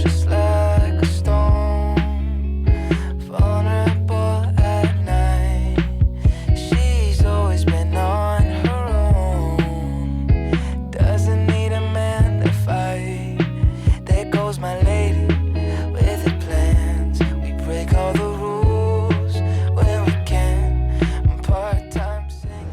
just like a stone, vulnerable at night. She's always been on her own, doesn't need a man to fight. There goes my lady with her plans. We break all the rules when we can. I'm part-time singing.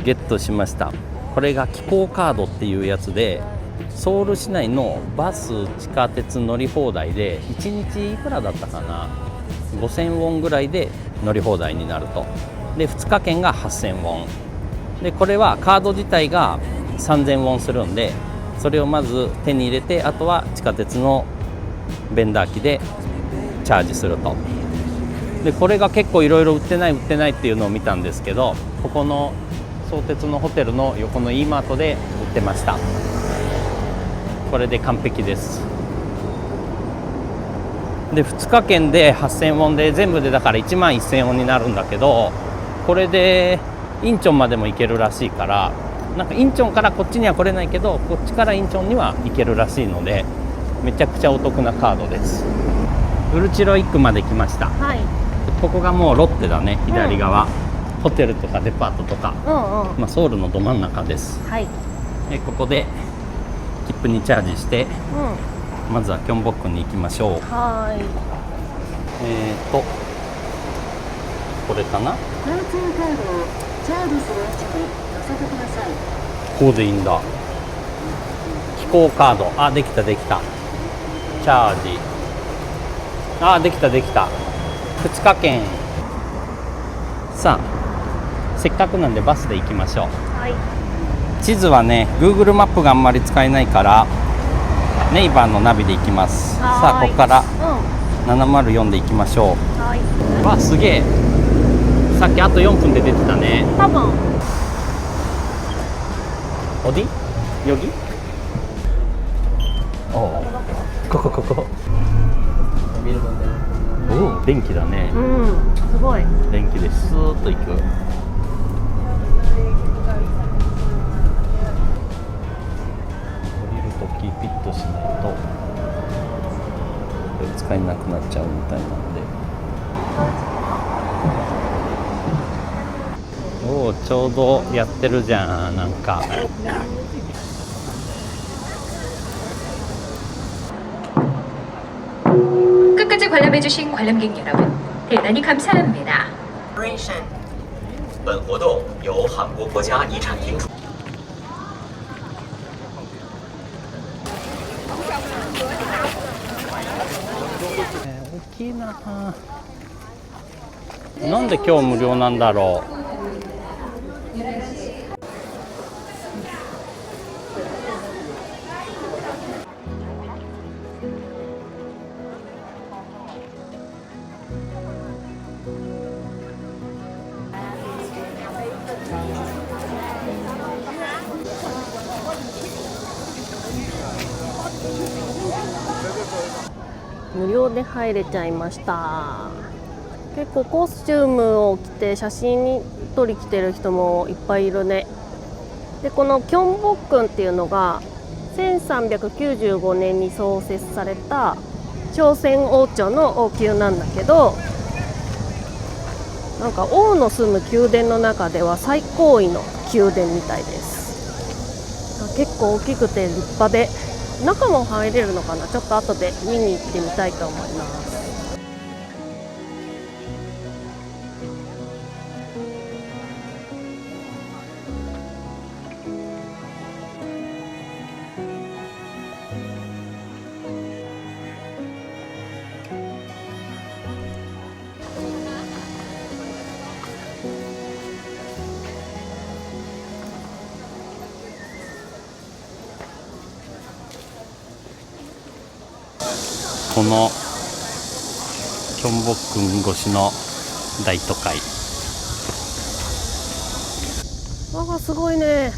ゲットしました。これが気候カードっていうやつで、ソウル市内のバス地下鉄乗り放題で1日いくらだったかな、5000ウォンぐらいで乗り放題になると。で2日券が8000ウォンで、これはカード自体が3000ウォンするんで、それをまず手に入れて、あとは地下鉄のベンダー機でチャージすると。でこれが結構いろいろ売ってないっていうのを見たんですけど、ここの相鉄のホテルの横の E マートで売ってました。これで完璧です。で2日券で8000ウォンで全部でだから1万1000ウォンになるんだけど、これでインチョンまでも行けるらしいから、なんかインチョンからこっちには来れないけど、こっちからインチョンには行けるらしいので、めちゃくちゃお得なカードです。ウルチロ1区まで来ました、はい。ここがもうロッテだね、左側、ホテルとかデパートとか、うんうん。ソウルのど真ん中です。はい。でここで切符にチャージして、うん。まずはキョンボックンに行きましょう。はーい。これかな、交通カードをチャージする位置に乗せてください。こうでいいんだ。気候カード、あ、できたできた。チャージ、あ、できたできた。2日券。さあせっかくなんでバスで行きましょう。はい。地図はね Google マップがあんまり使えないからネイバーのナビで行きます。さあここから704で行きましょう。はい。わ、すげえ。さっきあと4分で出てたね。多分。オディヨギ、おお、ここおお、電気だね。うん。すごい。電気でスーッと行く。降りるときピッとしないとこれ使えなくなっちゃうみたいなので。おお、ちょうどやってるじゃん、なんか。끝까지 관람해주신 관람객 여러분, 대단히 감사합니다. 本活动由韩国国家遗产厅主。大きいな。なんで今日無料なんだろう。無料で入れちゃいました。結構コスチュームを着て写真に撮り来てる人もいっぱいいるね。でこのキョンボックンっていうのが1395年に創設された朝鮮王朝の王宮なんだけど、なんか王の住む宮殿の中では最高位の宮殿みたいです。結構大きくて立派で、中も入れるのかな、ちょっと後で見に行ってみたいと思います。このキョンボックン越しの大都会。わあ、すごいね。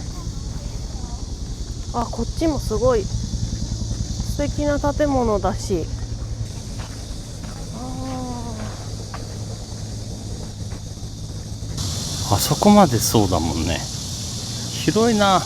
あ、こっちもすごい素敵な建物だし、あそこまでそうだもんね。広いな。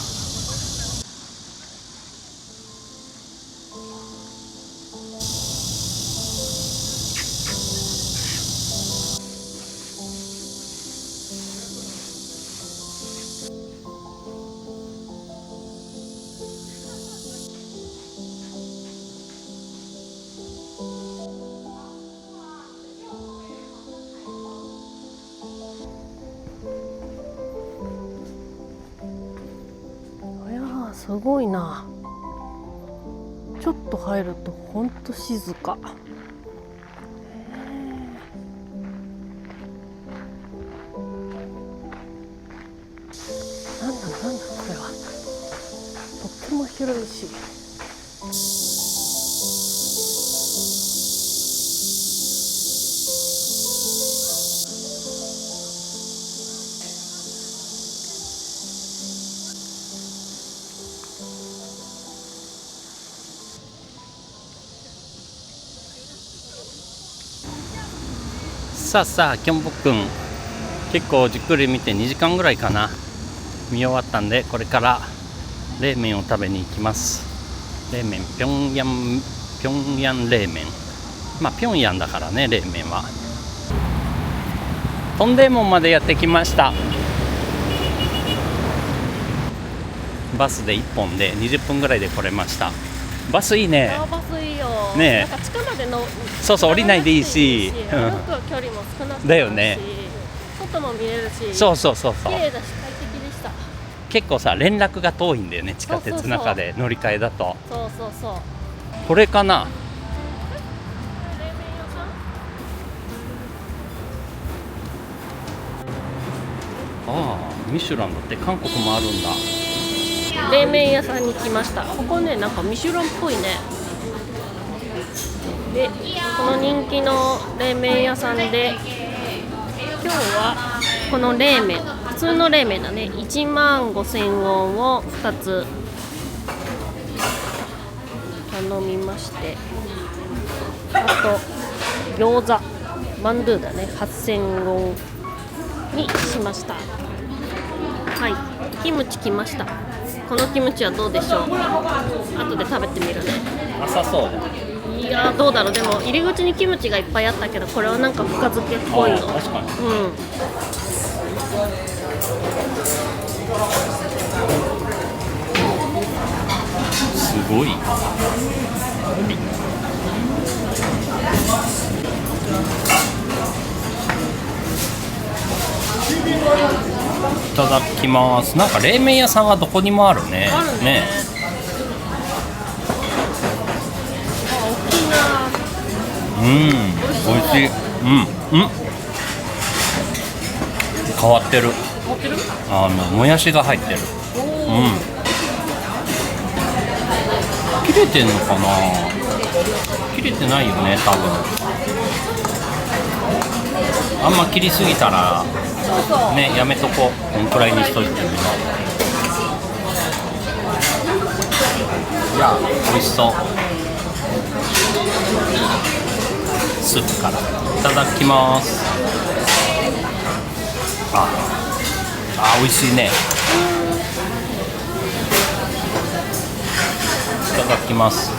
すごいな。ちょっと入るとほんと静か。なんだこれは。とっても広いし。さあキョンボくん結構じっくり見て2時間ぐらいかな見終わったんで、これから冷麺を食べに行きます。冷麺平壌冷麺、まあ平壌だからね、冷麺は。トンデモンまでやってきました。バスで1本で20分ぐらいで来れました。バスいいね。バスいいよねえ、なんか近までのそう降りないでいいし、歩く距離も少なくてだよね。外も見れるし、そう綺麗だし快適でした。結構さ連絡が遠いんだよね、地下鉄の中で乗り換えだと。そうこれかな。冷麺屋さん。ああミシュランだって、韓国もあるんだ。冷麺屋さんに来ました。ここね、なんかミシュランっぽいね。で、この人気の冷麺屋さんで今日はこの冷麺、普通の冷麺だね、15,000ウォンを2つ頼みまして、あと餃子マンドゥだね、8,000ウォンにしました。はい、キムチ来ました。このキムチはどうでしょう。後で食べてみるね。浅そうだ。いやどうだろう。でも入り口にキムチがいっぱいあったけど、これはなんか深漬けっぽいの。確かに。すごい。いただきます。なんか冷麺屋さんはどこにもあるね。あるね。大きな。美味しい。変わってる。もやしが入ってる。切れてんのかな。切れてないよね、多分。あんま切りすぎたらね、やめとこう。こんくらいにしといてみよう。いや、美味しそう。スープからいただきます。美味しいね。いただきます。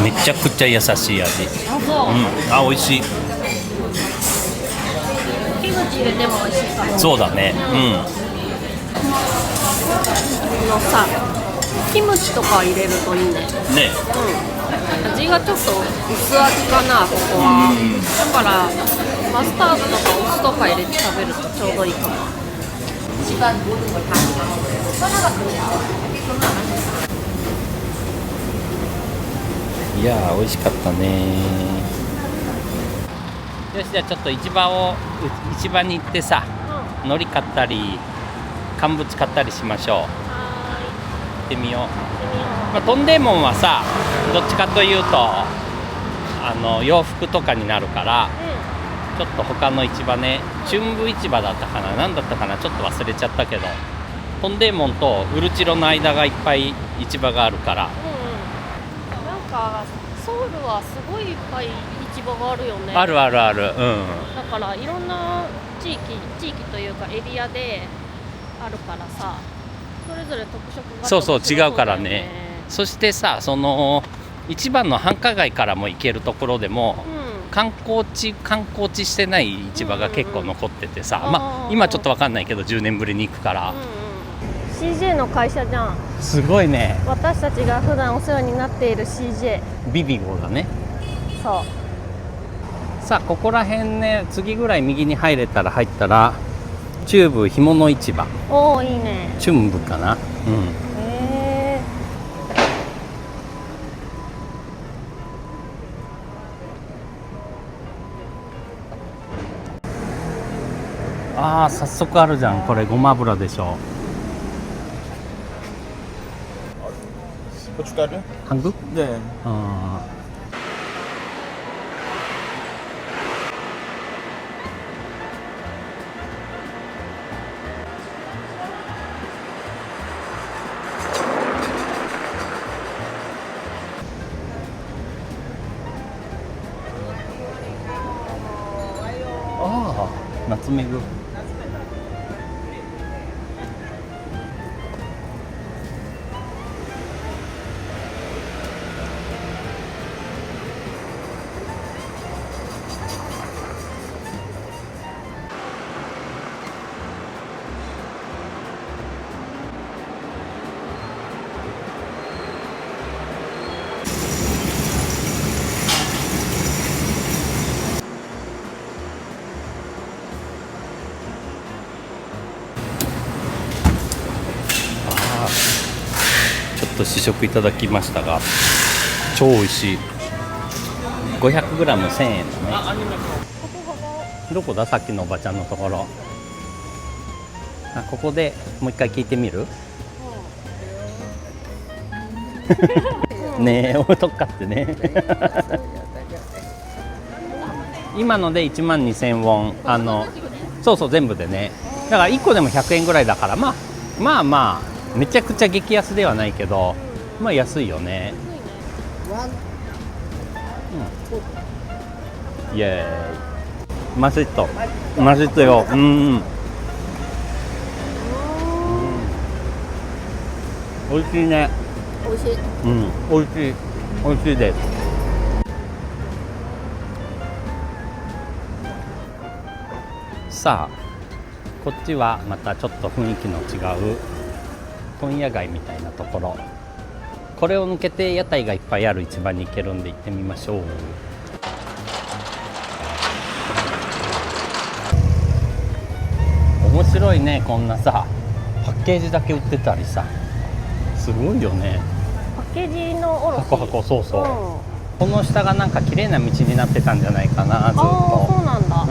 めちゃくちゃ優しい味。美味しい。キムチ入れても美味しいかも。そうだね。このさ、キムチとか入れるといいね。味がちょっと薄味かな、ここは。だからマスタードとかお酢とか入れて食べるとちょうどいいかも。いやー美味しかったね。よし、じゃあちょっと市場に行ってさ、海苔買ったり乾物買ったりしましょう。行ってみよう。トンデモンはさ、どっちかというと洋服とかになるから、ちょっと他の市場ね、春武市場だったかな、何だったかな、ちょっと忘れちゃったけど、トンデモンとウルチロの間がいっぱい市場があるから、なんかソウルはすごいいっぱい市場があるよね。ある。だからいろんな地域というかエリアであるからさ、それぞれ特色がそう違うからね。そしてさ、その一番の繁華街からも行けるところでも、観光地してない市場が結構残っててさ、今ちょっと分かんないけど10年ぶりに行くから、CJ の会社じゃん。すごいね。私たちが普段お世話になっている CJ。ビビゴだね。そうさあここら辺ね、次ぐらい右に入ったら中部干物市場、おおいいね。中部かな。へえ。ああ早速あるじゃん、これごま油でしょ。한국? 네. 나츠메그.ちょっと試食いただきましたが超美味しい。 500g1000 円だね。どこだ、さっきのおばちゃんのところ。あ、ここでもう一回聞いてみる？ねえ、おとっかってね。今ので12,000ウォン、そうそう全部でね。だから1個でも100円ぐらいだから、まあめちゃくちゃ激安ではないけど、まあ安いよね。イエーイ。マシッとよ。美味しいね。美味しい。美味しいです。さあこっちはまたちょっと雰囲気の違う問屋街みたいなところ。これを抜けて屋台がいっぱいある市場に行けるんで行ってみましょう。面白いね、こんなさパッケージだけ売ってたりさ、すごいよね。パッケージのおろし。箱そうそう、この下がなんか綺麗な道になってたんじゃないかな、ずっと。そうなんだ。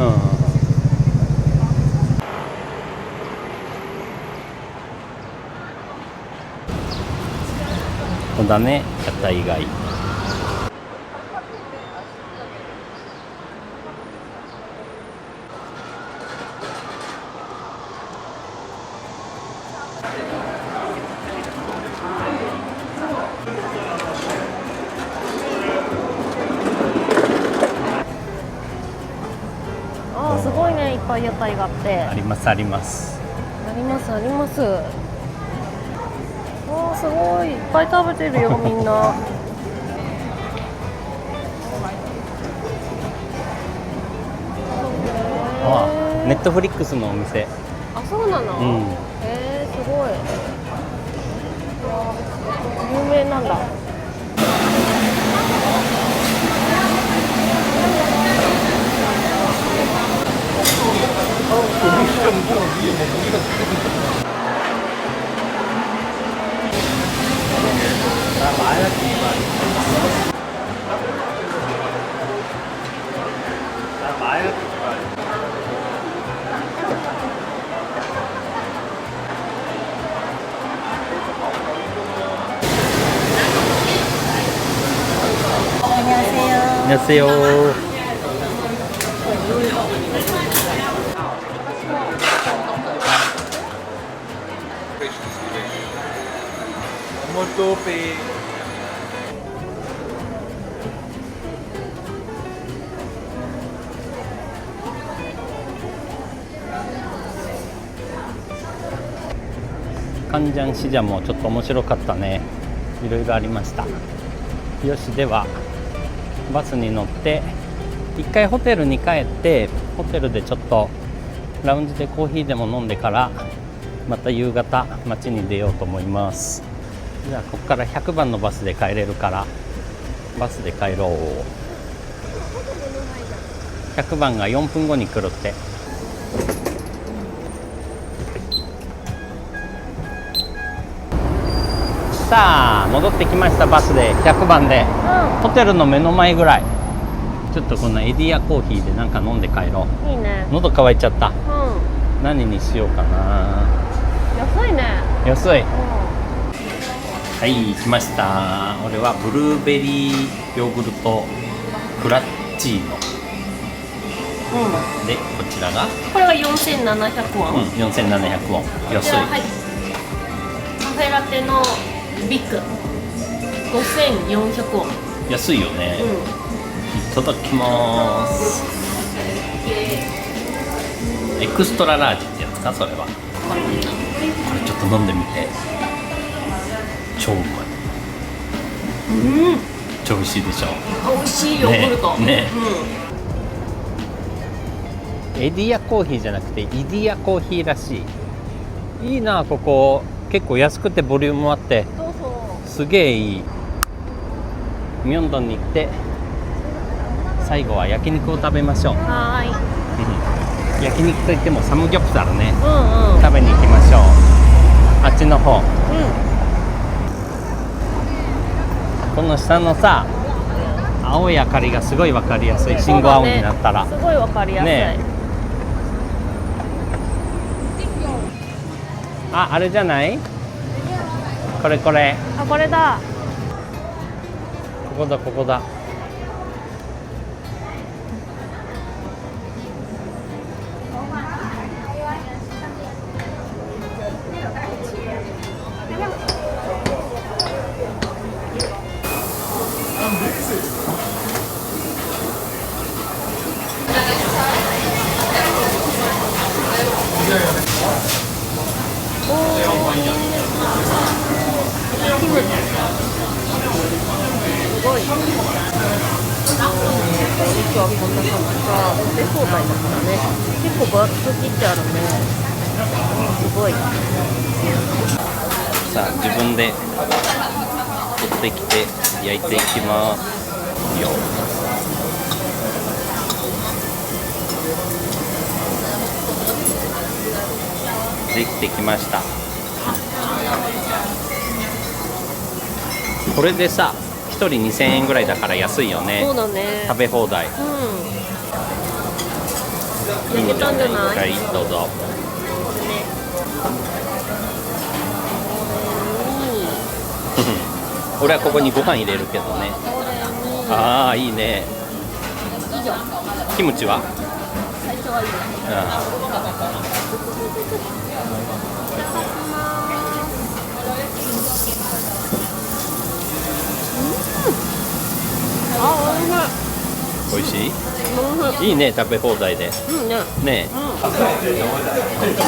そうだね、屋台街。あーすごいね、いっぱい屋台があって。ありますあります。ありますあります。あーすごいいっぱい食べてるよみんな。ネットフリックスのお店。あ、そうなの。すごい。有名なんだ。안녕하세요. Molto pe. 간장市場もちょっと面白かったね。いろいろありました。よし、ではバスに乗って一回ホテルに帰って、ホテルでちょっとラウンジでコーヒーでも飲んでからまた夕方街に出ようと思います。じゃあここから100番のバスで帰れるからバスで帰ろう。100番が4分後に来るって。さあ戻ってきました。バスで100番で、ホテルの目の前ぐらい。ちょっとこんなエディアコーヒーでなんか飲んで帰ろう。いいね。喉乾いちゃった。うん。何にしようかな。安いね。安い。うはい、来ました。俺はブルーベリーヨーグルトフラッチーノん。で、こちらが、これが4700ウォン。4700ウォン。安い。じゃあはい。カフェラテのビッグ5400ウォン。安いよね。いただきます。エクストララージってやつか、それは。これちょっと飲んでみて。超うまい。超美味しいでしょ。美味しいヨーグルト。ね。エディアコーヒーじゃなくてイディアコーヒーらしい。いいな、ここ。結構安くてボリュームもあって、そうそう。すげえいい。ミョンドンに行って最後は焼肉を食べましょう。はーい。焼肉といってもサムギョプサルね、うんうん。食べに行きましょう。あっちの方。この下のさ、青い明かりがすごい分かりやすい。信号青になったら、すごいわかりやすい。ねあ、あれじゃない？これこれ。あ、これだ。ここだここだ。すごい。お肉はこんな感じか。食べ放題だからね。結構分厚く切ってあるね。すごい。さあ自分で取ってきて焼いていきますよ。できてきました。これでさ、1人2000円ぐらいだから安いよね。そうだね。食べ放題。焼けたんじゃない？はい、どうぞ。俺はここにご飯入れるけどね。ああ、いいね。キムチは？最初はいいね。美味しい？いいね、食べ放題で。うんね。ねえ、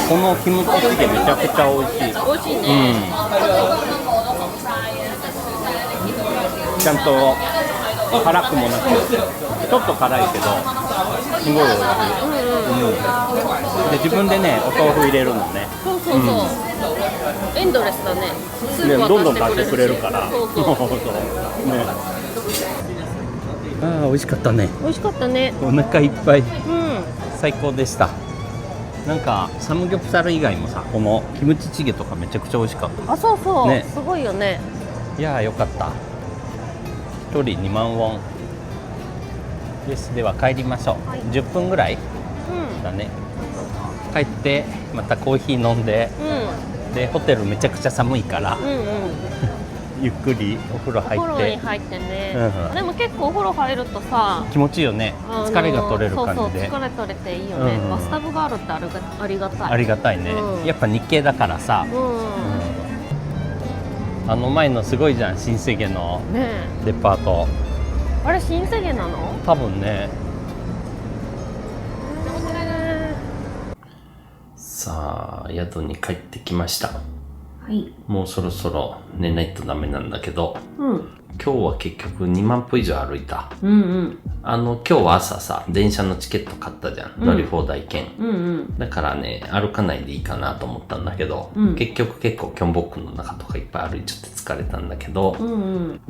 このキムチチゲめちゃくちゃ美味しい。美味しいね。ちゃんと辛くもなく、ちょっと辛いけどすごい美味しい。で、自分でね、お豆腐入れるのね。そうそうそう。エンドレスだね。でどんどん出してくれるから。そうそう。ね。ああ、美味しかったね。美味しかったね。お腹いっぱい。うん。最高でした。なんかサムギョプサル以外もさ、このキムチチゲとかめちゃくちゃ美味しかった。あ、そうそう。ね、すごいよね。いやー、よかった。1人2万ウォンです。では帰りましょう。はい、10分ぐらいうん。だね。帰ってまたコーヒー飲んで、でホテルめちゃくちゃ寒いから、ゆっくりお風呂入お風呂ってに入ってね、うんうん、でも結構お風呂入るとさ、気持ちいいよね。疲れが取れる感じで。そうそう、疲れ取れていいよね、バスタブがあるってありがたい。ありがたいね、やっぱ日系だからさ、あの前のすごいじゃん、新世界のデパート、あれ新世界なの？多分ね。さあ宿に帰ってきました。はい。もうそろそろ寝ないとダメなんだけど、うん。今日は結局2万歩以上歩いた。うんうん。今日は朝さ、電車のチケット買ったじゃん。乗り放題券。うんうん。だからね、歩かないでいいかなと思ったんだけど、結局結構キョンボックの中とかいっぱい歩いちゃって疲れたんだけど、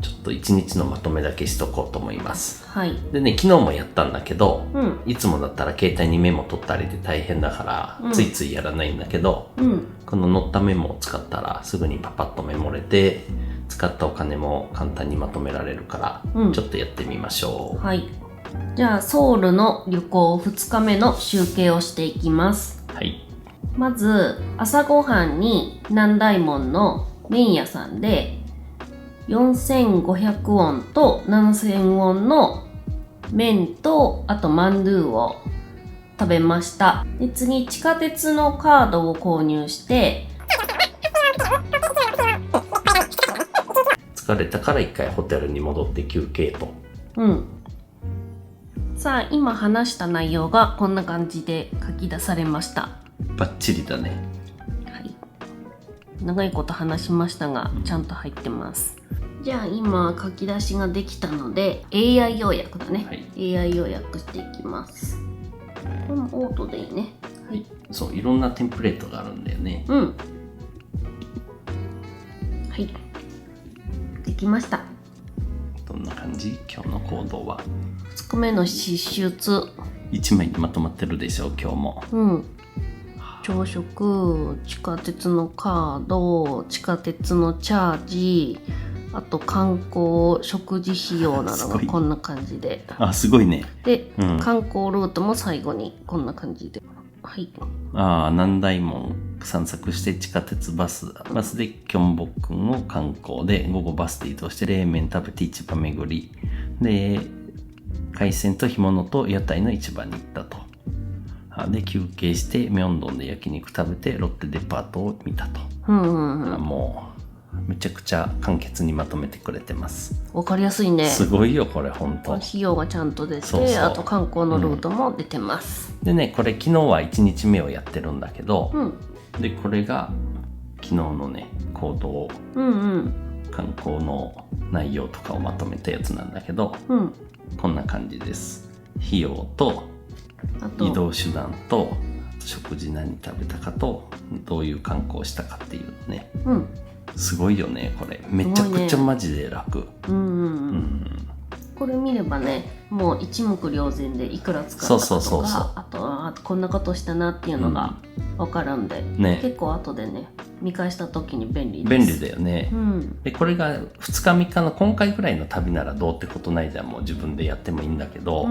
ちょっと1日のまとめだけしとこうと思います。はい。でね、昨日もやったんだけど、いつもだったら携帯にメモ取ったりで大変だから、ついついやらないんだけど、この乗ったメモを使ったらすぐにパパッとメモれて、使ったお金も簡単にまとめられるから、ちょっとやってみましょう。はい。じゃあソウルの旅行2日目の集計をしていきます。はい。まず朝ごはんに南大門の麺屋さんで4500ウォンと7000ウォンの麺とあとマンドゥを食べました。で次地下鉄のカードを購入して疲れたから一回ホテルに戻って休憩と。さあ今話した内容がこんな感じで書き出されました。バッチリだね。はい。長いこと話しましたがちゃんと入ってます。じゃあ今書き出しができたので AI 要約だね、はい、AI 要約していきます。これもオートでいいね。はい。そう、いろんなテンプレートがあるんだよね。はい。できました。どんな感じ？今日の行動は。2日目の支出。1枚にまとまってるでしょ、今日も。朝食、地下鉄のカード、地下鉄のチャージ、あと観光、食事費用などがこんな感じで。すごいね。で、観光ルートも最後にこんな感じで。はい。南大門散策して地下鉄バスでキョンボックンを観光で、午後バスで移動して冷麺食べて市場巡りで、海鮮と干物と屋台の市場に行ったと。で休憩してミョンドンで焼肉食べてロッテデパートを見たと。もうめちゃくちゃ簡潔にまとめてくれてます。わかりやすいね。すごいよこれ本当。費用がちゃんと出て、あと観光のルートも出てます。でね、これ昨日は1日目をやってるんだけど、でこれが昨日のね行動、観光の内容とかをまとめたやつなんだけど、こんな感じです。費用と移動手段と食事何食べたかとどういう観光をしたかっていうのね、すごいよねこれ。めちゃくちゃマジで楽。これ見ればね、もう一目瞭然でいくら使ったかとか、あとはこんなことしたなっていうのが分かるんで、結構後でね見返した時に便利です。便利だよね。でこれが2日3日の今回ぐらいの旅ならどうってことないじゃん。もう自分でやってもいいんだけど、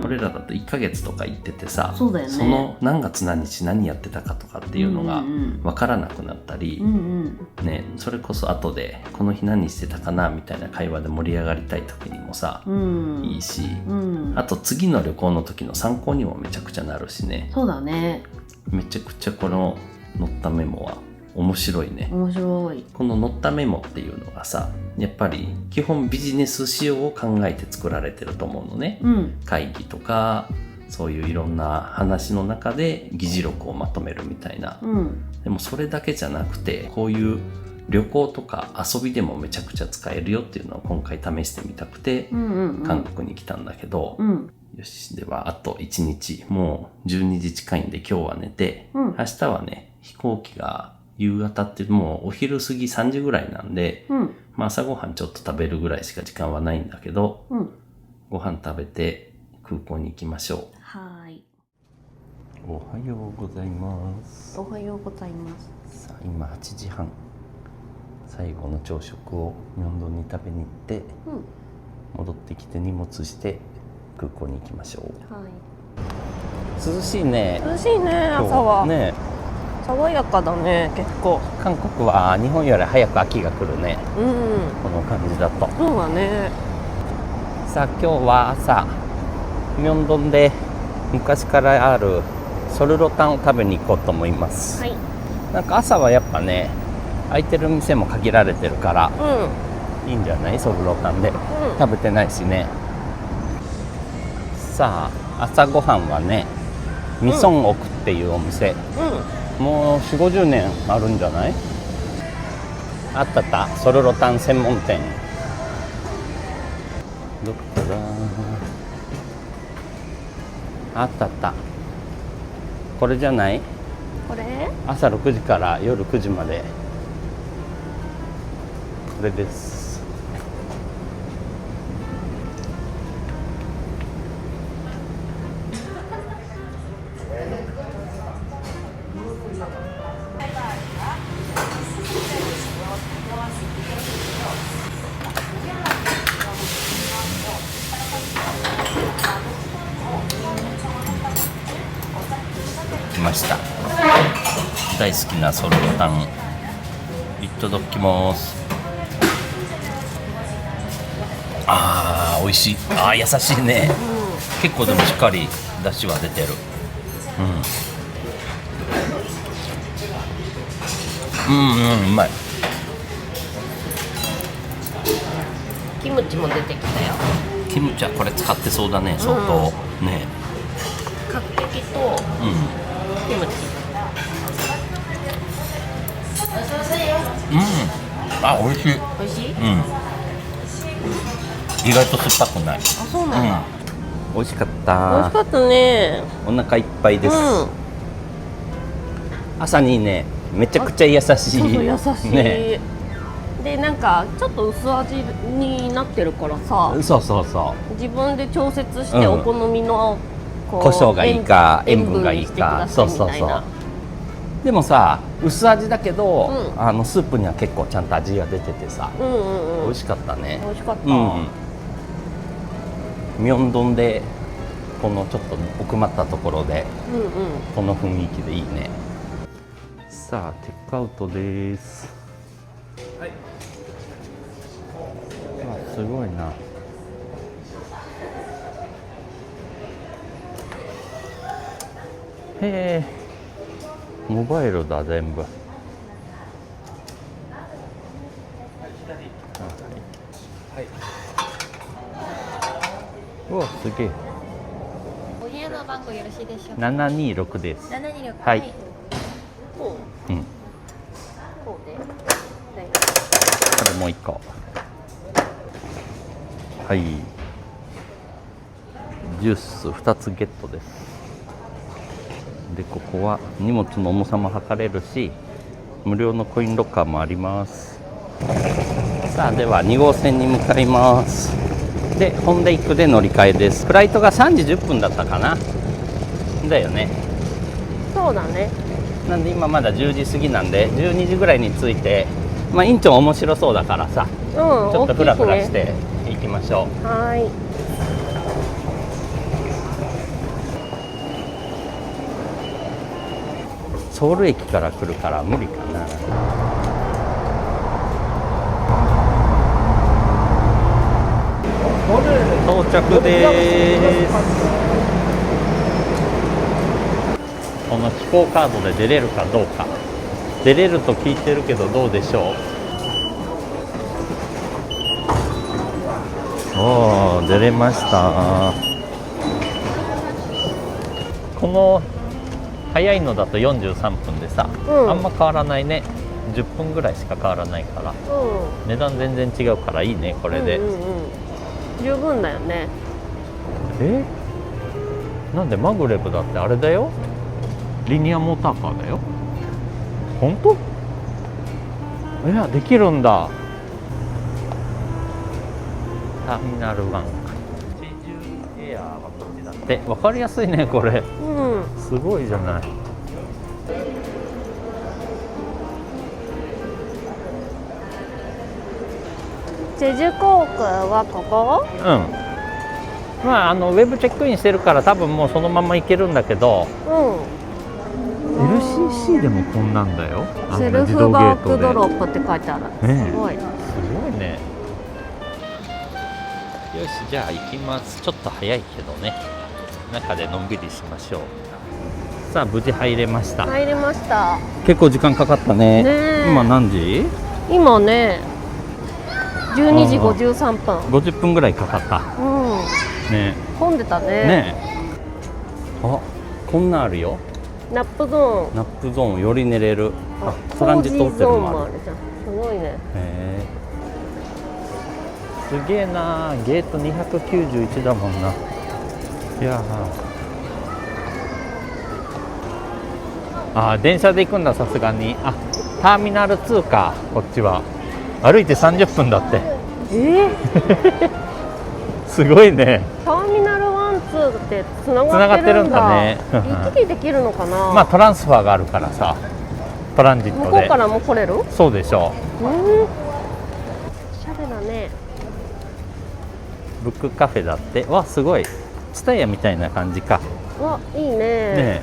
これらだと1ヶ月とか行っててさ、その何月何日何やってたかとかっていうのが分からなくなったり、ね、それこそ後でこの日何してたかなみたいな会話で盛り上がりたい時にもさ、いいし、あと次の旅行の時の参考にもめちゃくちゃなるしね。そうだね。めちゃくちゃこの載ったメモは面白いね。面白い。この載ったメモっていうのがさ、やっぱり基本ビジネス仕様を考えて作られてると思うのね。会議とかそういういろんな話の中で議事録をまとめるみたいな。でもそれだけじゃなくて、こういう旅行とか遊びでもめちゃくちゃ使えるよっていうのを今回試してみたくて、韓国に来たんだけど、よし、ではあと1日、もう12時近いんで今日は寝て、明日はね飛行機が夕方ってもうお昼過ぎ3時ぐらいなんで、朝ごはんちょっと食べるぐらいしか時間はないんだけど、ご飯食べて空港に行きましょう。はい。おはようございます。おはようございます。さあ今8時半。最後の朝食をミョンドンに食べに行って、戻ってきて荷物して空港に行きましょう。はい。涼しいね。涼しいね、朝は。ね。爽やかだね、結構。韓国は日本より早く秋が来るね。この感じだと。そうだね。さあ今日は朝ミョンドンで昔からあるソルロタンを食べに行こうと思います。はい。なんか朝はやっぱね、空いてる店も限られてるから、いいんじゃない？ソルロタンで、食べてないしね。さあ朝ごはんはね、ミソンオクっていうお店、もう 4,50 年あるんじゃない？あったあった、ソルロタン専門店。どこだ。あったあった。これじゃない？これ？朝6時から夜9時まで。これです。来ました。大好きなソルロタンいただきます。あー美味しい。あー優しいね、結構でもしっかり出汁は出てる。うまい。キムチも出てきたよ。キムチはこれ使ってそうだね、相当、ね。角的とキムチ。あ、美味しい。美味しい？意外と酸っぱくない。あ、そうなんだ。美味しかっ美味たしかったね。お腹いっぱいです、朝にね、めちゃくちゃ優しい。そうそう優しい、ね。でなんかちょっと薄味になってるからさ、そうそうそ自分で調節してお好みのこう胡椒がいいか塩分がいいか、塩分にしてくださいそうそうみたいな。そう。でもさ、薄味だけど、うんスープには結構ちゃんと味が出ててさ、美味しかったね。美味しかった。ミョンドンでこのちょっと奥まったところで、この雰囲気でいいね。さあテイクアウトです。はい。あ、すごいな。へえ、モバイルだ全部。うわ、すげえ。お部屋の番号よろしいでしょうか。726です。726。はい。こうん。うで。これもう一個。はい。ジュース2つゲットです。で、ここは荷物の重さも測れるし、無料のコインロッカーもあります。さあ、では2号線に向かいます。で、ホンデイクで乗り換えです。フライトが3時10分だったかな。だよね。そうだね。なんで今まだ10時過ぎなんで、12時ぐらいに着いて、まあインチョン面白そうだからさ、ちょっとフラフラしていきましょう。はい。ソウル駅から来るから無理かな。到着です。この飛行カードで出れるかどうか。出れると聞いてるけどどうでしょう。おー、出れました。この早いのだと43分でさ、あんま変わらないね。10分ぐらいしか変わらないから、値段全然違うからいいね、これで。十分だよね。なんでマグレブだってあれだよ、リニアモーターカーだよ。本当？いや、できるんだ。ターミナル1、チェジュエアはこっちだって。分かりやすいねこれ。すごいじゃない。チェジュ航空はここ？まあウェブチェックインしてるから多分もうそのまま行けるんだけど、LCC でもこんなんだよ。セルフバックドロップって書いてある。すごい。すごいね。よし、じゃあ行きます。ちょっと早いけどね、中でのんびりしましょう。さあ無事入れました。入れました。結構時間かかったね。今何時？今ね12時53分。50分ぐらいかかった。ね、混んでたね。ね。あ、こんなんあるよ。ナップゾーン。ナップゾーンより寝れる。あ、トランジットホテルもある。ごいね。すげえな。ゲート291だもんな。いや電車で行くんだ、さすがに。ターミナル2か、こっちは。歩いて30分だって。すごいね。ターミナル1、2ってつながってるんだね。行き来できるのかな。まあトランスファーがあるからさ、トランジットで。向こうからも来れる？そうでしょう。おしゃれだね。ブックカフェだって。わ、すごい。ツタヤみたいな感じか。わ、いいね。ね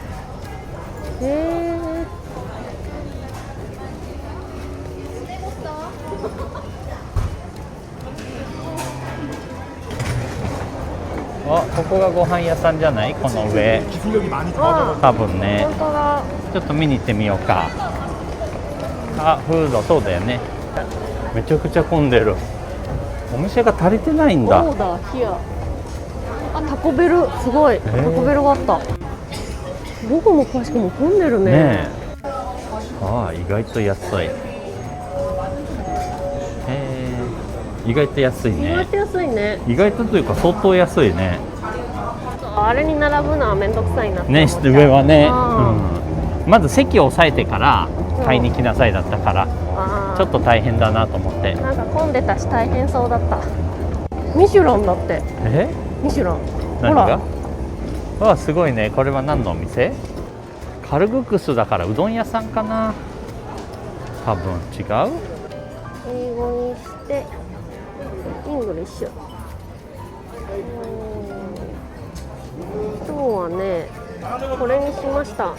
え。ここがご飯屋さんじゃない？この上。多分ね。本当だ。ちょっと見に行ってみようか。フード、そうだよね。めちゃくちゃ混んでる。お店が足りてないんだ。そうだ、ヒア。タコベル、すごい。タコベルがあった。どこもかしくも混んでるね。ねえ。意外と安い。意外と安いね。意外と安いね。意外とというか相当安いね。あれに並ぶのはめんどくさいなって思っちゃう。上はね、まず席を押さえてから買いに来なさいだったから、ちょっと大変だなと思って。なんか混んでたし大変そうだった。ミシュランだって。ミシュラン。何が？すごいね。これは何のお店？カルグクスだからうどん屋さんかな。多分違う？英語にしてイングリッシュ。今日はね、これにしました。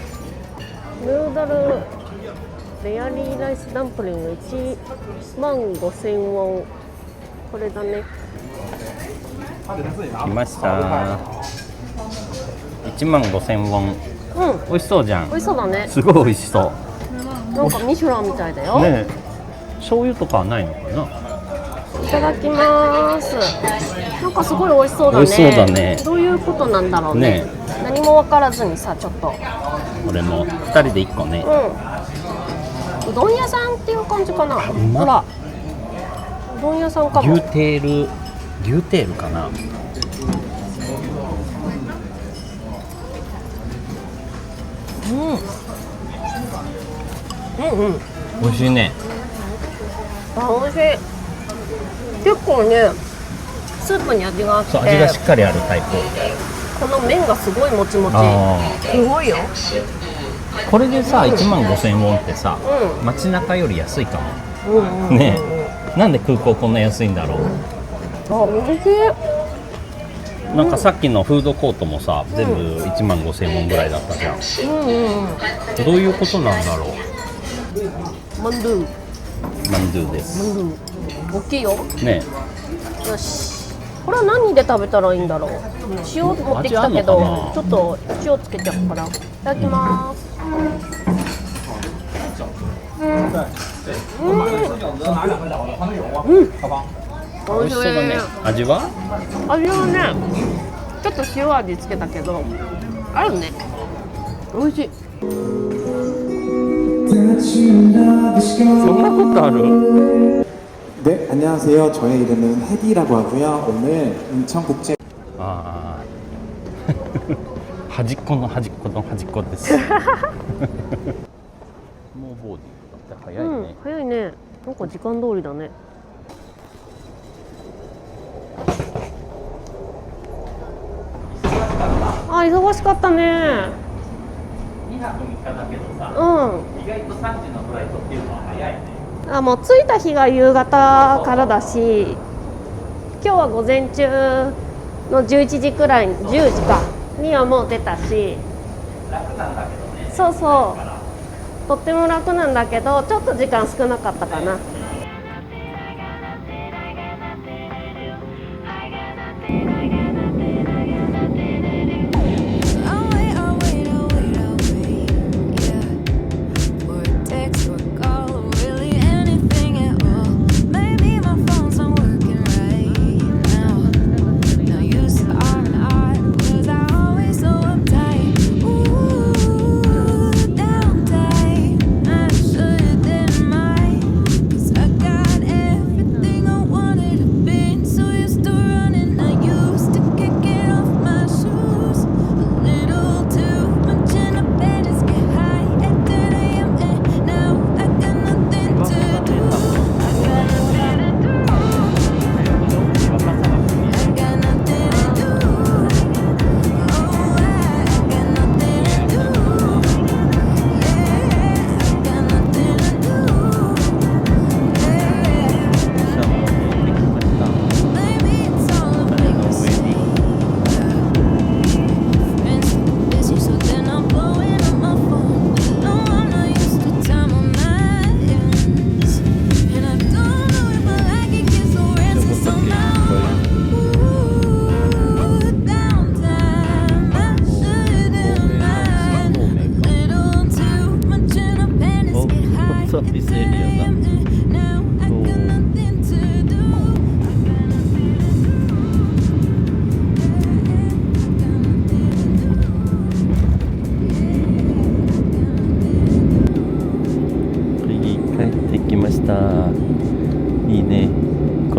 ヌードルレアリーライスダンプリング15000ウォン。これだね。来ました。15000ウォン。美味しそうじゃん。美味しそうだね。すごい美味しそう。なんかミシュランみたいだよ。ねえ、醤油とかはないのかな。いただきます。なんかすごい美味しそうだね。美味しそうだね。どういうことなんだろうね。何も分からずにさ、ちょっと。俺も2人で1個ね。うどん屋さんっていう感じかな。ほら、うどん屋さんかも。牛テールかな。美味しいね。美味しい。結構ね、スープに味があって、そう、味がしっかりあるタイプ。この麺がすごいもちもち。すごいよ。これでさ、15000ウォンってさ、街中より安いかも。ねえ、なんで空港こんな安いんだろう。美味しい。なんかさっきのフードコートもさ、全部15000ウォンぐらいだったじゃん。どういうことなんだろう。マンドゥです。大きいよ。ね。よし。これは何で食べたらいいんだろう。塩持ってきたけど、ちょっと塩つけちゃうから。いただきます。美味しそうだね。味はね、ちょっと塩味つけたけど、あるね。美味しい。そんなことある？ 네, 안녕하세요. 저의 이름은 헤디라고 하고요. 오늘 인천국제 端っこの端っこの端っこです。もうボーディングだって早いね。早いね。なんか時間通りだね。忙しかったね。2泊3日だけどさ、意外と3時のフライトっていうのは早いね。もう着いた日が夕方からだし、今日は午前中の11時くらい、10時かにはもう出たし、楽なんだけどね。そうそう、とっても楽なんだけど、ちょっと時間少なかったかな。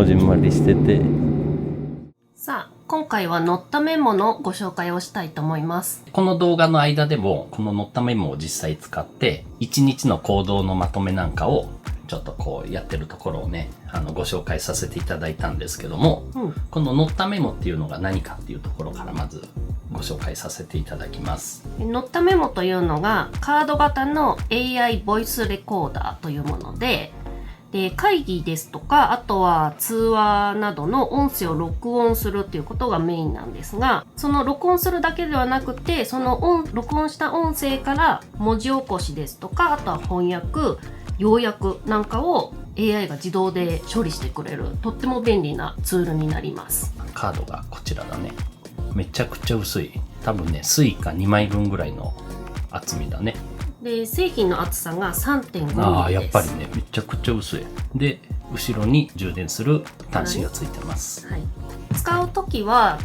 じんまりしてて。さあ、今回は乗ったメモのご紹介をしたいと思います。この動画の間でも、この乗ったメモを実際使って、1日の行動のまとめなんかを、ちょっとこうやってるところをね、ご紹介させていただいたんですけども、この乗ったメモっていうのが何かっていうところからまずご紹介させていただきます。乗ったメモというのがカード型の AI ボイスレコーダーというもので、会議ですとか、あとは通話などの音声を録音するっていうことがメインなんですが、その録音するだけではなくて、その録音した音声から文字起こしですとか、あとは翻訳、要約なんかを AI が自動で処理してくれる、とっても便利なツールになります。カードがこちらだね。めちゃくちゃ薄い。多分ね、スイカ2枚分ぐらいの厚みだね。で、製品の厚さが 3.5 ミリです。ああ、やっぱりね、めちゃくちゃ薄い。で、後ろに充電する端子がついてます。はい。使うときは、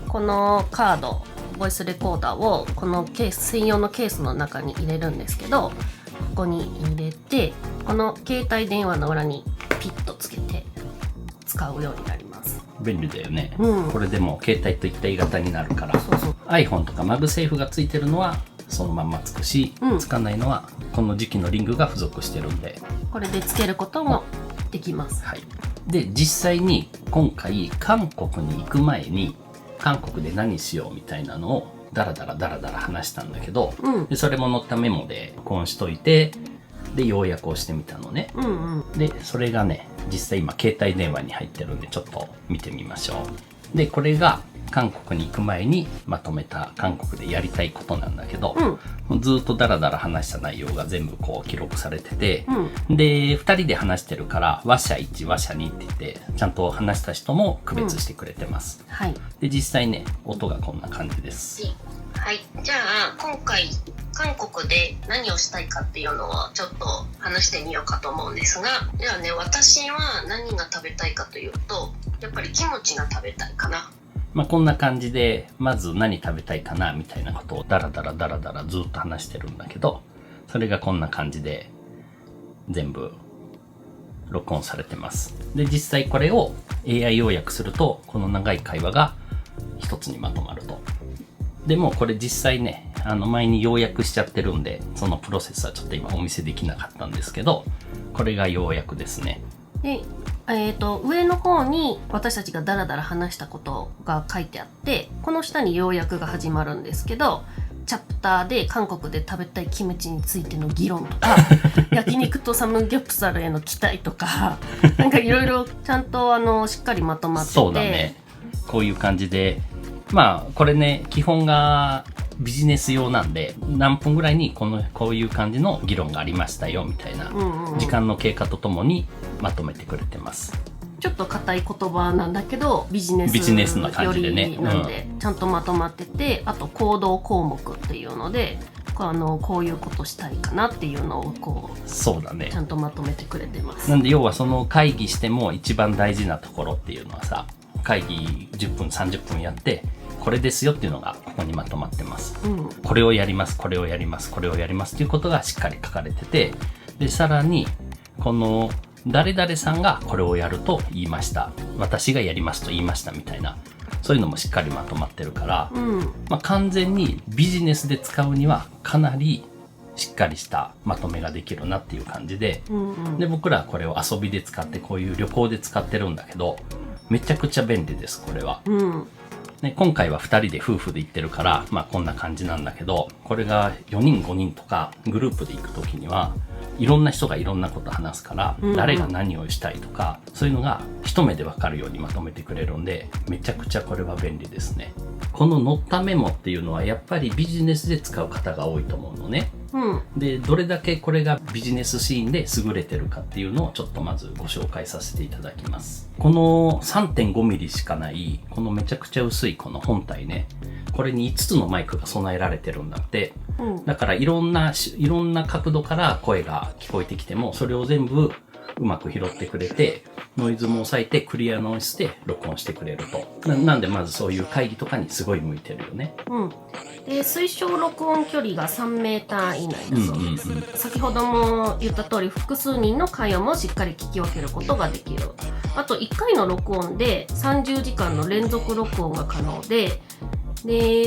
このカード、ボイスレコーダーをこのケース、専用のケースの中に入れるんですけど、ここに入れて、この携帯電話の裏にピッとつけて使うようになります。便利だよね。うんこれでも携帯と一体型になるから、そうそう。iPhone とかマグセーフがついてるのはそのまんまつくし、つかないのはこの時期のリングが付属してるんで、これでつけることもできます。はい。で、実際に今回韓国に行く前に韓国で何しようみたいなのをダラダラ話したんだけど、でそれも載ったメモで録音しといて、で要約をしてみたのね。でそれがね、実際今携帯電話に入ってるんでちょっと見てみましょう。でこれが韓国に行く前にまとめた韓国でやりたいことなんだけど、ずっとダラダラ話した内容が全部こう記録されてて、で2人で話してるから話者1話者2って言ってちゃんと話した人も区別してくれてます。はい。で実際ね、音がこんな感じです。はい。じゃあ今回韓国で何をしたいかっていうのをちょっと話してみようかと思うんですが、じゃあね、私は何が食べたいかというと、やっぱりキムチが食べたいかな。まあこんな感じで、まず何食べたいかなみたいなことをダラダラずっと話してるんだけど、それがこんな感じで全部録音されてます。で、実際これを AI 要約すると、この長い会話が一つにまとまると。でもこれ実際ね、前に要約しちゃってるんで、そのプロセスはちょっと今お見せできなかったんですけど、これが要約ですね。で、上の方に私たちがダラダラ話したことが書いてあって、この下に要約が始まるんですけど、チャプターで韓国で食べたいキムチについての議論とか、焼肉とサムギョプサルへの期待とか、なんかいろいろちゃんとしっかりまとまってて。そうだね。こういう感じで、まあこれね、基本がビジネス用なんで、何分ぐらいにこういう感じの議論がありましたよみたいな、時間の経過とともにまとめてくれてます。ちょっと硬い言葉なんだけど、ビジネスな感じでね、なんで、ちゃんとまとまってて、あと行動項目っていうので、こういうことしたいかなっていうのをこう、そうだね、ちゃんとまとめてくれてます。なんで要はその会議しても一番大事なところっていうのはさ、会議10分30分やってこれですよっていうのがここにまとまってます。これをやります、これをやります、これをやりますっていうことがしっかり書かれてて、でさらにこの誰々さんがこれをやると言いました、私がやりますと言いましたみたいな、そういうのもしっかりまとまってるから、まあ、完全にビジネスで使うにはかなりしっかりしたまとめができるなっていう感じで、で僕らはこれを遊びで使って、こういう旅行で使ってるんだけど、めちゃくちゃ便利です、これは。ね、今回は2人で夫婦で行ってるから、まあこんな感じなんだけど、これが4人5人とかグループで行く時には、いろんな人がいろんなこと話すから、誰が何をしたいとか、そういうのが一目でわかるようにまとめてくれるんで、めちゃくちゃこれは便利ですね。この乗ったメモっていうのはやっぱりビジネスで使う方が多いと思うのね。で、どれだけこれがビジネスシーンで優れてるかっていうのをちょっとまずご紹介させていただきます。この 3.5 ミリしかない、このめちゃくちゃ薄いこの本体ね、これに5つのマイクが備えられてるんだって。だからいろんな角度から声が聞こえてきても、それを全部うまく拾ってくれて、ノイズも抑えてクリアな音質で録音してくれると。なんでまずそういう会議とかにすごい向いてるよね。うん。で、推奨録音距離が3メーター以内だそうです。先ほども言った通り、複数人の会話もしっかり聞き分けることができる。あと、1回の録音で30時間の連続録音が可能で、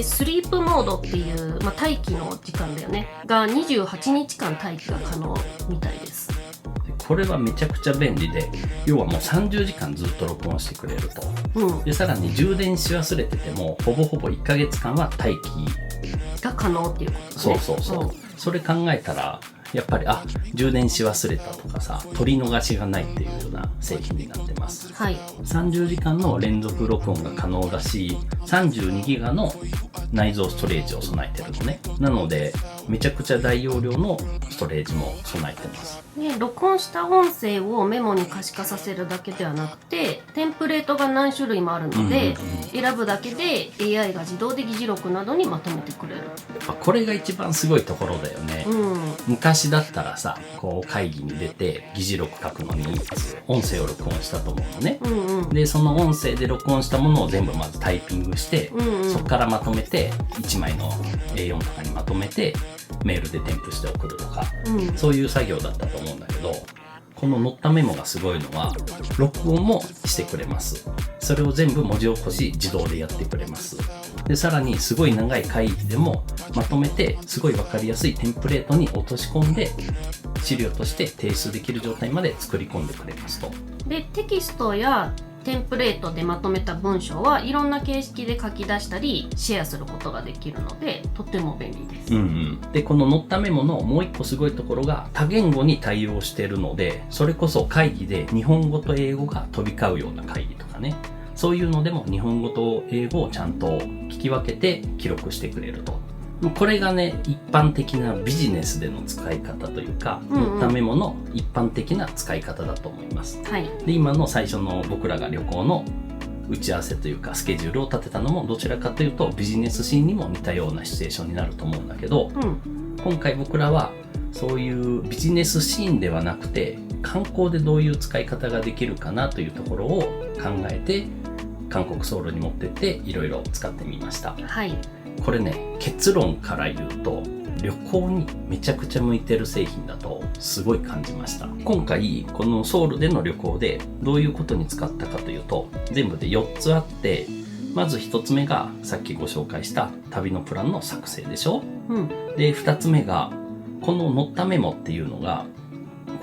スリープモードっていう、待機の時間だよね。が28日間待機が可能みたいです。これはめちゃくちゃ便利で、要はもう30時間ずっと録音してくれると。で、さらに充電し忘れてても、ほぼほぼ1ヶ月間は待機が可能っていうことね。そう。それ考えたら、やっぱり、充電し忘れたとかさ、取り逃しがないっていうような製品になってます。はい。30時間の連続録音が可能だし、32ギガの内蔵ストレージを備えてるのね。なので、めちゃくちゃ大容量のストレージも備えてます。録音した音声をメモに可視化させるだけではなくて、テンプレートが何種類もあるので、選ぶだけで AI が自動で議事録などにまとめてくれる。これが一番すごいところだよね。昔だったらさ、こう会議に出て議事録書くのに音声を録音したと思うのね。で、その音声で録音したものを全部まずタイピングして、そこからまとめて1枚の A4 とかにまとめてメールで添付して送るとか、そういう作業だったと思うんだけど、この乗ったメモがすごいのは録音もしてくれます。それを全部文字起こし自動でやってくれます。で、さらにすごい長い会議でもまとめてすごいわかりやすいテンプレートに落とし込んで資料として提出できる状態まで作り込んでくれますと。で、テキストやテンプレートでまとめた文章はいろんな形式で書き出したりシェアすることができるのでとっても便利です。で、この乗ったメモのもう一個すごいところが多言語に対応しているので、それこそ会議で日本語と英語が飛び交うような会議とかね、そういうのでも日本語と英語をちゃんと聞き分けて記録してくれると。これがね、一般的なビジネスでの使い方というか、乗ったメモの一般的な使い方だと思います。で、今の最初の僕らが旅行の打ち合わせというかスケジュールを立てたのもどちらかというとビジネスシーンにも似たようなシチュエーションになると思うんだけど、今回僕らはそういうビジネスシーンではなくて観光でどういう使い方ができるかなというところを考えて韓国ソウルに持ってっていろいろ使ってみました。これね、結論から言うと旅行にめちゃくちゃ向いてる製品だとすごい感じました。今回このソウルでの旅行でどういうことに使ったかというと、全部で4つあって、まず1つ目がさっきご紹介した旅のプランの作成でしょ、で、2つ目がこの乗ったメモっていうのが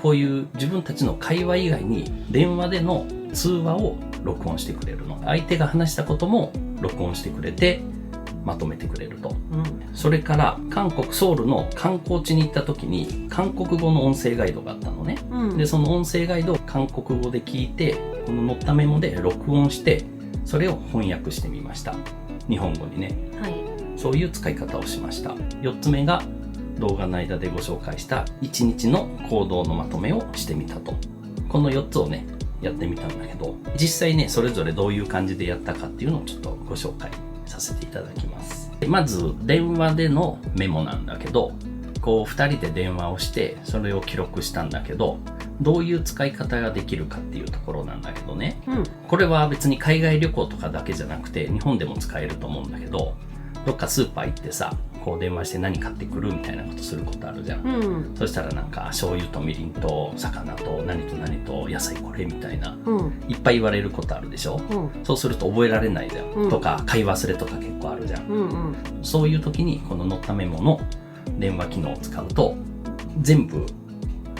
こういう自分たちの会話以外に電話での通話を録音してくれるの。相手が話したことも録音してくれてまとめてくれると。それから韓国ソウルの観光地に行った時に韓国語の音声ガイドがあったのね。で、その音声ガイドを韓国語で聞いて、この乗ったメモで録音してそれを翻訳してみました。日本語にね。そういう使い方をしました。4つ目が動画の間でご紹介した1日の行動のまとめをしてみたと。この4つをね、やってみたんだけど、実際ね、それぞれどういう感じでやったかっていうのをちょっとご紹介させていただきます。まず電話でのメモなんだけど、こう2人で電話をしてそれを記録したんだけど、どういう使い方ができるかっていうところなんだけどね、これは別に海外旅行とかだけじゃなくて日本でも使えると思うんだけど、どっかスーパー行ってさ、こう電話して何買ってくるみたいなことすることあるじゃん、そしたらなんか醤油とみりんと魚と何と何と野菜これみたいな、いっぱい言われることあるでしょ、そうすると覚えられないじゃん、とか買い忘れとか結構あるじゃん、そういう時にこの乗ったメモの電話機能を使うと全部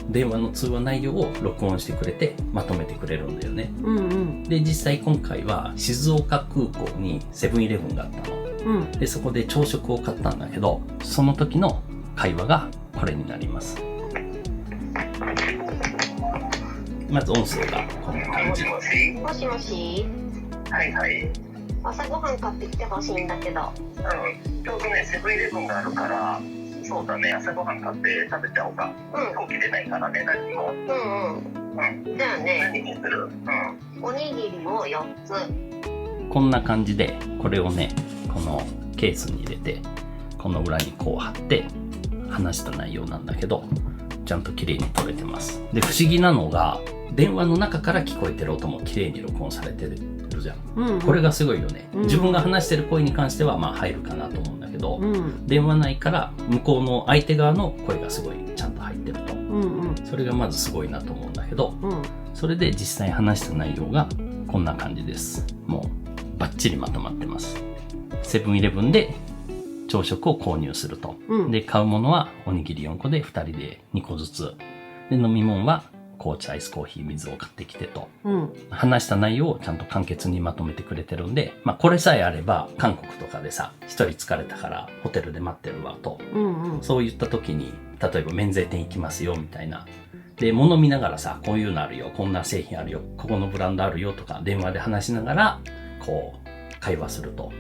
電話の通話内容を録音してくれてまとめてくれるんだよね、で、実際今回は静岡空港にセブンイレブンがあったの、で、そこで朝食を買ったんだけど、その時の会話がこれになります。まず音声がこんな感じ。もしもし。はいはい。朝ごはん買ってきてほしいんだけど。ちょうどね、セブンイレブンがあるから、そうだね、朝ごはん買って食べちゃおうか。起きれないからね、何も。じゃあね、何にする？おにぎりを4つ。こんな感じで、これをね、このケースに入れて、この裏にこう貼って話した内容なんだけど、ちゃんと綺麗に撮れてます。で、不思議なのが、電話の中から聞こえてる音も綺麗に録音されてるじゃん。これがすごいよね。自分が話してる声に関してはまあ入るかなと思うんだけど、電話内から向こうの相手側の声がすごいちゃんと入ってると。それがまずすごいなと思うんだけど、それで実際話した内容がこんな感じです。もうバッチリまとまってます。セブンイレブンで朝食を購入すると。で、買うものはおにぎり4個で2人で2個ずつ。で、飲み物は紅茶、アイスコーヒー、水を買ってきてと。話した内容をちゃんと簡潔にまとめてくれてるんで、まあこれさえあれば韓国とかでさ、一人疲れたからホテルで待ってるわと。そういった時に、例えば免税店行きますよみたいな。で、物見ながらさ、こういうのあるよ、こんな製品あるよ、ここのブランドあるよとか、電話で話しながら、こう、会話すると。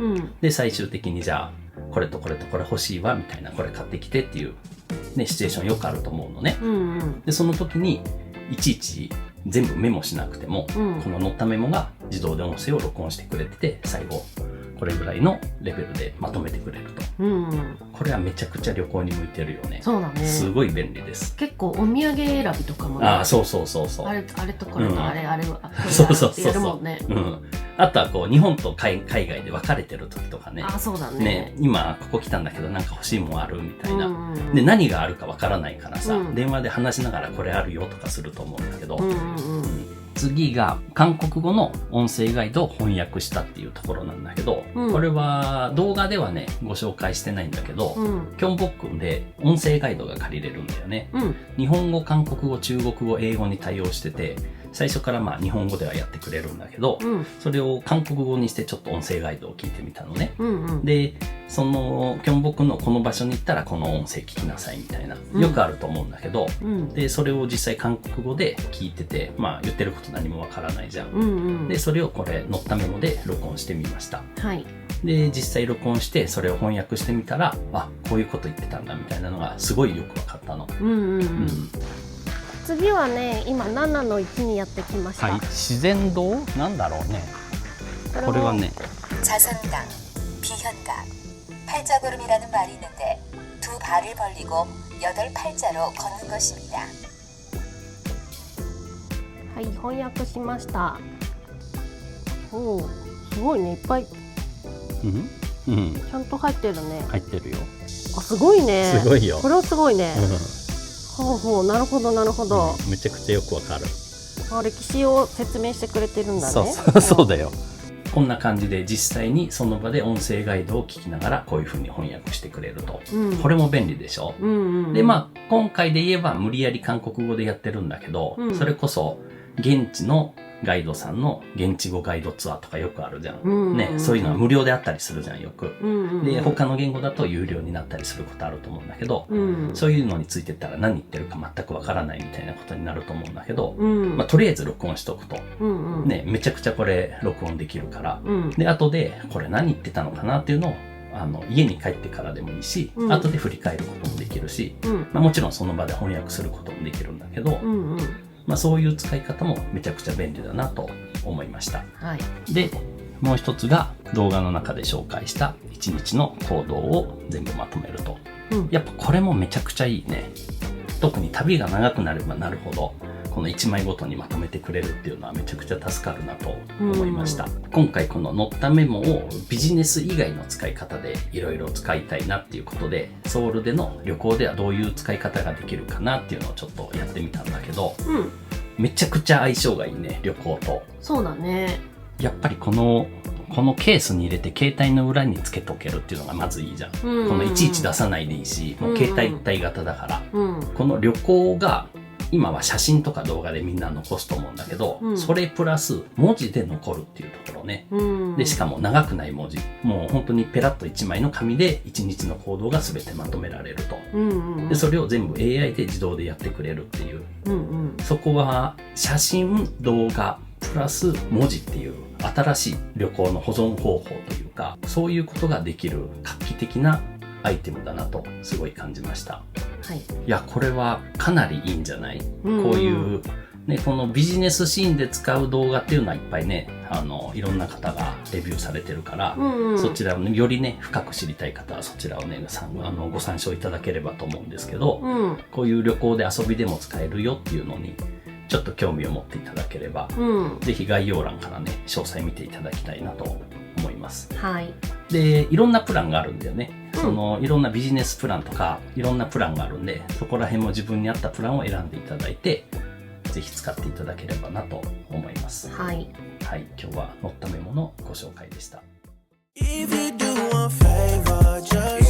で、最終的にじゃあ、これとこれとこれ欲しいわ、みたいな、これ買ってきてっていう、ね、シチュエーションよくあると思うのね。で、その時に、いちいち全部メモしなくても、この載ったメモが自動で音声を録音してくれてて、最後、これぐらいのレベルでまとめてくれると。これはめちゃくちゃ旅行に向いてるよね。そうだね。すごい便利です。結構お土産選びとかもね。ああ、そうそうそうそう。あれとこれとあれは。そうそうそうそう。あとはこう、日本と海外で分かれてる時とかね。あ、そうだね。ね、今ここ来たんだけどなんか欲しいもんあるみたいな。で、何があるか分からないからさ、電話で話しながらこれあるよとかすると思うんだけど、次が韓国語の音声ガイドを翻訳したっていうところなんだけど、これは動画ではね、ご紹介してないんだけど、キョンボックンで音声ガイドが借りれるんだよね。日本語、韓国語、中国語、英語に対応してて、最初からまあ日本語ではやってくれるんだけど、それを韓国語にしてちょっと音声ガイドを聞いてみたのね。で、そのキョンボクのこの場所に行ったらこの音声聞きなさいみたいな、よくあると思うんだけど、で、それを実際韓国語で聞いてて、まあ言ってること何もわからないじゃん。で、それをこれ載ったメモで録音してみました。で、実際録音してそれを翻訳してみたら、あ、こういうこと言ってたんだみたいなのがすごいよくわかったの。次はね、今7の1にやってきました。はい、自然堂なんだろうね。これはね、자선강, 비현강, 팔자걸음이라는 말이 있는데 두 발을 벌리고 8팔자로 걷는 것입니다. はい、翻訳しました。おお、すごいね、いっぱい。ちゃんと入ってるね。入ってるよ。あ、すごいね。すごいよ。これはすごいね。ほうほう、なるほどなるほど。めちゃくちゃよくわかる。歴史を説明してくれてるんだね。そうだよ。こんな感じで実際にその場で音声ガイドを聞きながらこういう風に翻訳してくれると。これも便利でしょ。で、まあ今回で言えば無理やり韓国語でやってるんだけど、それこそ現地のガイドさんの現地語ガイドツアーとかよくあるじゃん。ね、そういうのは無料であったりするじゃん、よく。で、他の言語だと有料になったりすることあると思うんだけど、そういうのについてったら何言ってるか全くわからないみたいなことになると思うんだけど、まあ、とりあえず録音しとくと、ね、めちゃくちゃこれ録音できるから、で、後でこれ何言ってたのかなっていうのを家に帰ってからでもいいし、後で振り返ることもできるし、まあ、もちろんその場で翻訳することもできるんだけど、まあそういう使い方もめちゃくちゃ便利だなと思いました。で、もう一つが動画の中で紹介した1日の行動を全部まとめると。やっぱこれもめちゃくちゃいいね。特に旅が長くなればなるほど、この1枚ごとにまとめてくれるっていうのはめちゃくちゃ助かるなと思いました。今回この載ったメモをビジネス以外の使い方でいろいろ使いたいなっていうことで、ソウルでの旅行ではどういう使い方ができるかなっていうのをちょっとやってみたんだけど、めちゃくちゃ相性がいいね、旅行と。そうだね。やっぱりこのケースに入れて携帯の裏につけとけるっていうのがまずいいじゃん。このいちいち出さないでいいし、もう携帯一体型だから、この旅行が今は写真とか動画でみんな残すと思うんだけど、それプラス文字で残るっていうところね。で、しかも長くない文字。もう本当にペラッと1枚の紙で1日の行動が全てまとめられると。で、それを全部 AI で自動でやってくれるっていう。そこは写真、動画、プラス文字っていう新しい旅行の保存方法というか、そういうことができる画期的なアイテムだなとすごい感じました。いや、これはかなりいいんじゃない？こういうで、このビジネスシーンで使う動画っていうのはいっぱいね、いろんな方がレビューされてるから、そちらをね、よりね、深く知りたい方はそちらをね、ご参照いただければと思うんですけど、こういう旅行で遊びでも使えるよっていうのに、ちょっと興味を持っていただければ、ぜひ概要欄からね、詳細見ていただきたいなと思います。はい。で、いろんなプランがあるんだよね。いろんなビジネスプランとか、いろんなプランがあるんで、そこら辺も自分に合ったプランを選んでいただいて、ぜひ使っていただければなと思います。はい。はい、今日は乗ったメモのご紹介でした。If you do one favor, just